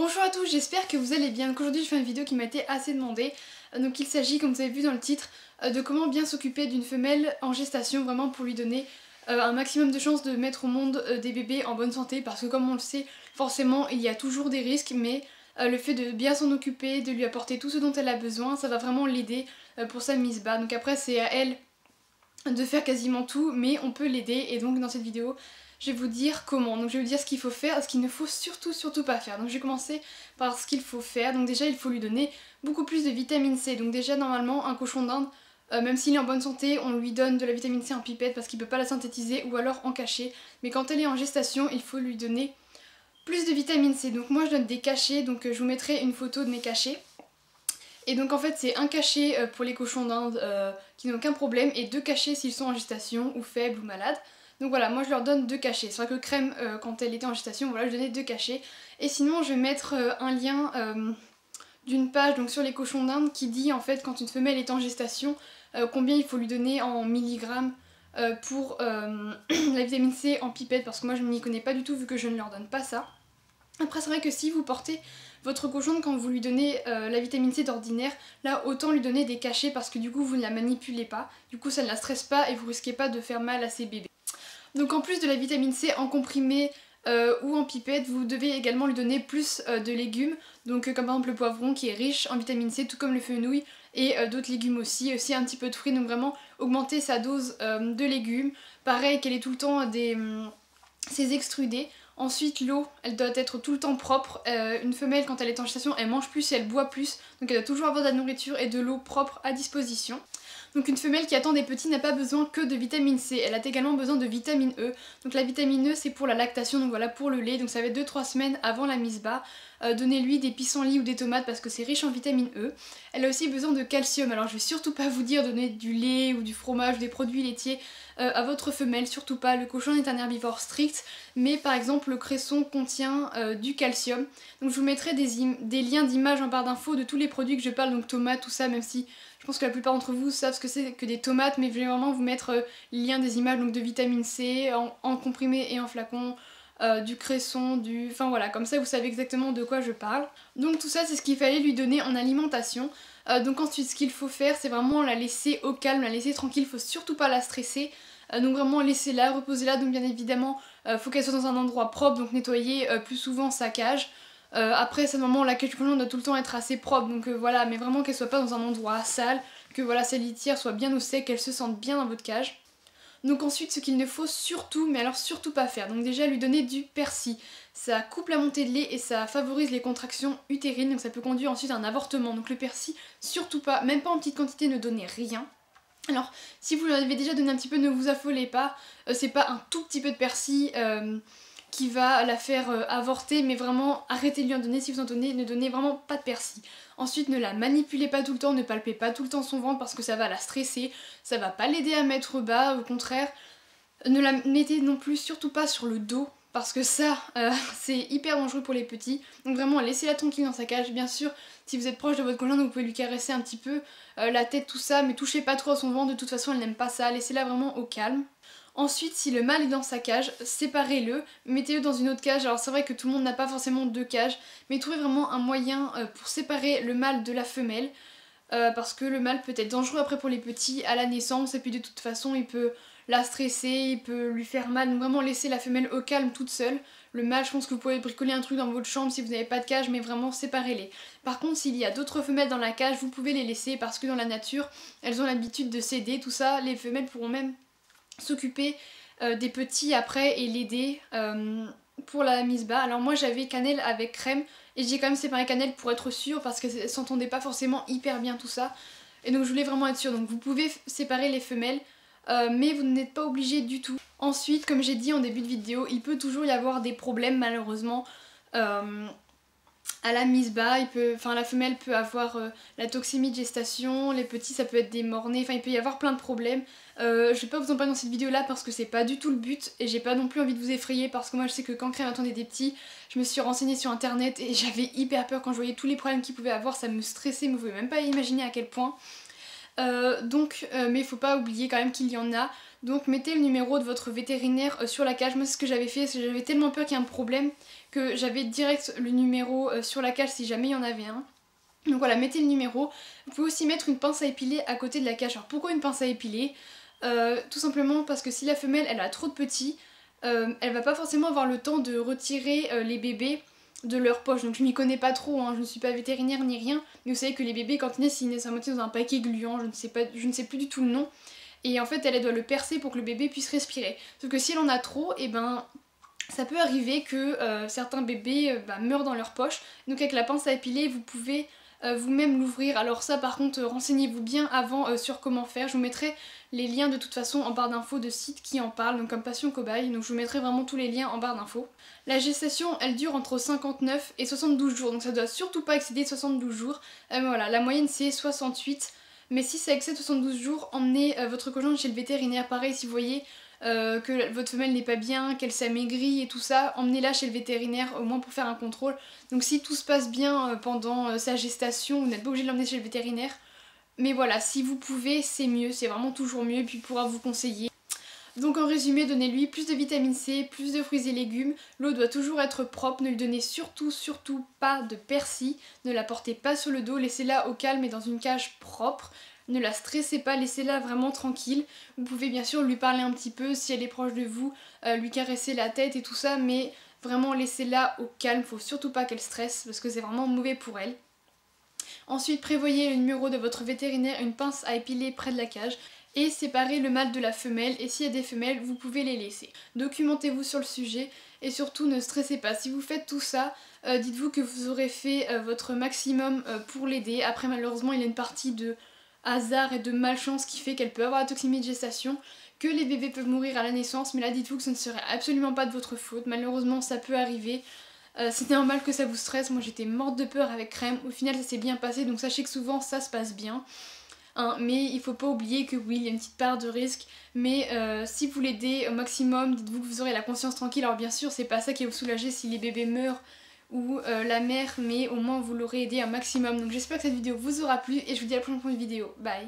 Bonjour à tous, j'espère que vous allez bien. Donc aujourd'hui je fais une vidéo qui m'a été assez demandée. Donc il s'agit, comme vous avez vu dans le titre, de comment bien s'occuper d'une femelle en gestation, vraiment pour lui donner un maximum de chances de mettre au monde des bébés en bonne santé, parce que comme on le sait, forcément il y a toujours des risques, mais le fait de bien s'en occuper, de lui apporter tout ce dont elle a besoin, ça va vraiment l'aider pour sa mise bas. Donc après c'est à elle de faire quasiment tout, mais on peut l'aider, et donc dans cette vidéo je vais vous dire comment. Donc je vais vous dire ce qu'il faut faire, ce qu'il ne faut surtout pas faire. Donc je vais commencer par ce qu'il faut faire. Donc déjà il faut lui donner beaucoup plus de vitamine C. Donc déjà normalement un cochon d'Inde, même s'il est en bonne santé, on lui donne de la vitamine C en pipette parce qu'il peut pas la synthétiser ou alors en cachet. Mais quand elle est en gestation, il faut lui donner plus de vitamine C. Donc moi je donne des cachets, donc je vous mettrai une photo de mes cachets. Et donc en fait c'est un cachet pour les cochons d'Inde qui n'ont aucun problème et 2 cachets s'ils sont en gestation ou faibles ou malades. Donc voilà, moi je leur donne 2 cachets. C'est vrai que Crème, quand elle était en gestation, voilà, je donnais 2 cachets. Et sinon je vais mettre un lien d'une page donc sur les cochons d'Inde qui dit en fait quand une femelle est en gestation combien il faut lui donner en milligrammes pour la vitamine C en pipette, parce que moi je n'y connais pas du tout vu que je ne leur donne pas ça. Après c'est vrai que si vous portez votre cochon quand vous lui donnez la vitamine C d'ordinaire, là autant lui donner des cachets parce que du coup vous ne la manipulez pas, du coup ça ne la stresse pas et vous risquez pas de faire mal à ses bébés. Donc en plus de la vitamine C en comprimé ou en pipette, vous devez également lui donner plus de légumes, donc comme par exemple le poivron qui est riche en vitamine C, tout comme le fenouil et d'autres légumes aussi un petit peu de fruits, donc vraiment augmenter sa dose de légumes. Pareil qu'elle ait tout le temps ses extrudés. Ensuite l'eau, elle doit être tout le temps propre. Une femelle quand elle est en gestation, elle mange plus et elle boit plus, donc elle doit toujours avoir de la nourriture et de l'eau propre à disposition. Donc une femelle qui attend des petits n'a pas besoin que de vitamine C, elle a également besoin de vitamine E. Donc la vitamine E c'est pour la lactation, donc voilà, pour le lait, donc ça va être 2-3 semaines avant la mise bas. Donnez-lui des pissenlits ou des tomates parce que c'est riche en vitamine E. Elle a aussi besoin de calcium, alors je vais surtout pas vous dire donner du lait ou du fromage ou des produits laitiers à votre femelle, surtout pas. Le cochon est un herbivore strict, mais par exemple le cresson contient du calcium. Donc je vous mettrai des liens d'images en barre d'infos de tous les produits que je parle, donc tomates, tout ça, même si je pense que la plupart d'entre vous savent ce que c'est que des tomates, mais je vais vraiment vous mettre les liens des images donc de vitamine C en comprimé et en flacon, du cresson, enfin voilà, comme ça vous savez exactement de quoi je parle. Donc tout ça c'est ce qu'il fallait lui donner en alimentation. Donc ensuite ce qu'il faut faire c'est vraiment la laisser au calme, la laisser tranquille, faut surtout pas la stresser. Donc vraiment laissez-la, reposez-la, donc bien évidemment faut qu'elle soit dans un endroit propre, donc nettoyer plus souvent sa cage. Après c'est moment la cage du cochon doit tout le temps être assez propre, donc voilà, mais vraiment qu'elle soit pas dans un endroit sale, que voilà sa litière soit bien au sec, qu'elle se sente bien dans votre cage. Donc ensuite ce qu'il ne faut surtout, mais alors surtout pas faire, donc déjà lui donner du persil. Ça coupe la montée de lait et ça favorise les contractions utérines, donc ça peut conduire ensuite à un avortement. Donc le persil surtout pas, même pas en petite quantité, ne donnez rien. Alors si vous lui avez déjà donné un petit peu, ne vous affolez pas, c'est pas un tout petit peu de persil qui va la faire avorter, mais vraiment arrêtez de lui en donner. Si vous en donnez, ne donnez vraiment pas de persil. Ensuite ne la manipulez pas tout le temps, ne palpez pas tout le temps son ventre parce que ça va la stresser, ça va pas l'aider à mettre bas, au contraire. Ne la mettez non plus surtout pas sur le dos parce que ça c'est hyper dangereux pour les petits. Donc vraiment laissez-la tranquille dans sa cage. Bien sûr si vous êtes proche de votre conjoint vous pouvez lui caresser un petit peu la tête, tout ça, mais touchez pas trop à son ventre, de toute façon elle n'aime pas ça, laissez-la vraiment au calme. Ensuite, si le mâle est dans sa cage, séparez-le, mettez-le dans une autre cage. Alors c'est vrai que tout le monde n'a pas forcément 2 cages, mais trouvez vraiment un moyen pour séparer le mâle de la femelle, parce que le mâle peut être dangereux après pour les petits à la naissance, et puis de toute façon il peut la stresser, il peut lui faire mal, donc vraiment laissez la femelle au calme toute seule. Le mâle, je pense que vous pouvez bricoler un truc dans votre chambre si vous n'avez pas de cage, mais vraiment séparez-les. Par contre, s'il y a d'autres femelles dans la cage, vous pouvez les laisser parce que dans la nature, elles ont l'habitude de s'aider, tout ça, les femelles pourront même s'occuper des petits après et l'aider pour la mise bas. Alors moi j'avais Cannelle avec Crème et j'ai quand même séparé Cannelle pour être sûre parce qu'elle s'entendait pas forcément hyper bien tout ça, et donc je voulais vraiment être sûre. Donc vous pouvez séparer les femelles mais vous n'êtes pas obligé du tout. Ensuite, comme j'ai dit en début de vidéo, il peut toujours y avoir des problèmes malheureusement à la mise bas. La femelle peut avoir la toxémie de gestation, les petits ça peut être des morts-nés, enfin il peut y avoir plein de problèmes. Je vais pas vous en parler dans cette vidéo là parce que c'est pas du tout le but et j'ai pas non plus envie de vous effrayer, parce que moi je sais que quand Crème attendait des petits, je me suis renseignée sur internet et j'avais hyper peur quand je voyais tous les problèmes qu'il pouvait avoir, ça me stressait, mais vous pouvez même pas imaginer à quel point. Mais il faut pas oublier quand même qu'il y en a. Donc mettez le numéro de votre vétérinaire sur la cage. Moi c'est ce que j'avais fait, parce que j'avais tellement peur qu'il y ait un problème que j'avais direct le numéro sur la cage si jamais il y en avait un. Donc voilà, mettez le numéro. Vous pouvez aussi mettre une pince à épiler à côté de la cage. Alors pourquoi une pince à épiler? Tout simplement parce que si la femelle elle a trop de petits, elle va pas forcément avoir le temps de retirer les bébés de leur poche. Donc je m'y connais pas trop, hein, je ne suis pas vétérinaire ni rien, mais vous savez que les bébés quand ils naissent à moitié dans un paquet gluant, je ne sais plus du tout le nom. Et en fait elle doit le percer pour que le bébé puisse respirer. Sauf que si elle en a trop, et ben ça peut arriver que certains bébés meurent dans leur poche. Donc avec la pince à épiler vous pouvez vous-même l'ouvrir. Alors ça par contre renseignez-vous bien avant sur comment faire. Je vous mettrai les liens de toute façon en barre d'infos de sites qui en parlent, donc comme Passion Cobaye, donc je vous mettrai vraiment tous les liens en barre d'infos. La gestation elle dure entre 59 et 72 jours, donc ça doit surtout pas excéder 72 jours. Voilà, la moyenne c'est 68, mais si ça excède 72 jours, emmenez votre conjoint chez le vétérinaire. Pareil, si vous voyez que votre femelle n'est pas bien, qu'elle s'amaigrit et tout ça, emmenez-la chez le vétérinaire au moins pour faire un contrôle. Donc si tout se passe bien pendant sa gestation, vous n'êtes pas obligé de l'emmener chez le vétérinaire. Mais voilà, si vous pouvez, c'est mieux, c'est vraiment toujours mieux, et puis il pourra vous conseiller. Donc en résumé, donnez-lui plus de vitamine C, plus de fruits et légumes, l'eau doit toujours être propre, ne lui donnez surtout pas de persil, ne la portez pas sur le dos, laissez-la au calme et dans une cage propre. Ne la stressez pas, laissez-la vraiment tranquille. Vous pouvez bien sûr lui parler un petit peu si elle est proche de vous, lui caresser la tête et tout ça, mais vraiment laissez-la au calme, faut surtout pas qu'elle stresse parce que c'est vraiment mauvais pour elle. Ensuite, prévoyez le numéro de votre vétérinaire, une pince à épiler près de la cage et séparez le mâle de la femelle, et s'il y a des femelles, vous pouvez les laisser. Documentez-vous sur le sujet et surtout ne stressez pas. Si vous faites tout ça, dites-vous que vous aurez fait votre maximum pour l'aider. Après malheureusement il y a une partie de hasard et de malchance qui fait qu'elle peut avoir la toxémie de gestation, que les bébés peuvent mourir à la naissance, mais là dites-vous que ce ne serait absolument pas de votre faute. Malheureusement ça peut arriver. C'était normal que ça vous stresse, moi j'étais morte de peur avec Crème, au final ça s'est bien passé, donc sachez que souvent ça se passe bien. Hein, mais il faut pas oublier que oui, il y a une petite part de risque, mais si vous l'aidez au maximum, dites-vous que vous aurez la conscience tranquille. Alors bien sûr c'est pas ça qui va vous soulager si les bébés meurent ou la mère, mais au moins vous l'aurez aidé un maximum. Donc j'espère que cette vidéo vous aura plu et je vous dis à la prochaine vidéo. Bye.